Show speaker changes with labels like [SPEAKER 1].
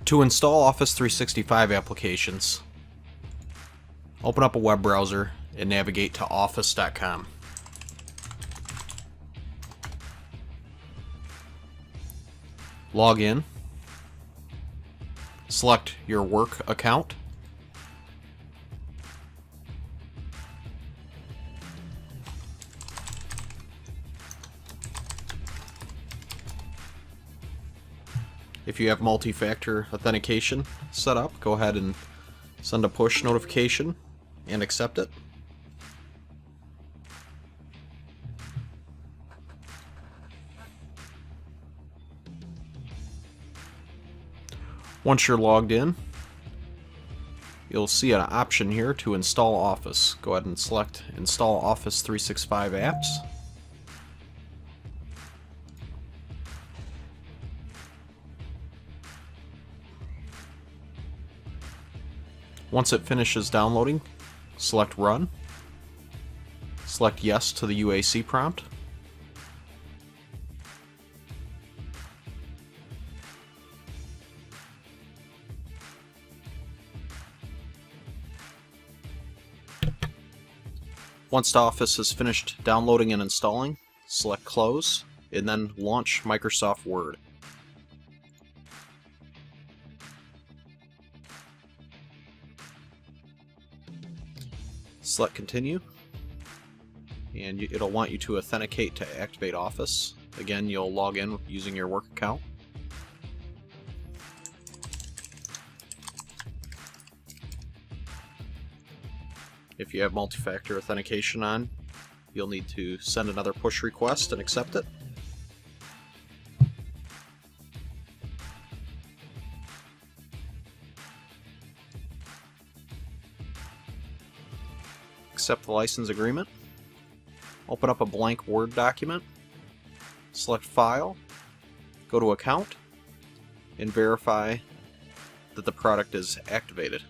[SPEAKER 1] To install Office 365 applications, open up a web browser and navigate to office.com. Log in. Select your work account. If you have multi-factor authentication set up, go ahead and send a push notification and accept it. Once you're logged in, you'll see an option here to install Office. Go ahead and select Install Office 365 Apps. Once it finishes downloading, select Run. Select Yes to the UAC prompt. Once Office is finished downloading and installing, select Close, and then launch Microsoft Word. Select Continue, and it'll want you to authenticate to activate Office. Again, you'll log in using your work account. If you have multi-factor authentication on, you'll need to send another push request and accept it. Accept the license agreement. Open up a blank Word document. Select File. Go to Account and verify that the product is activated.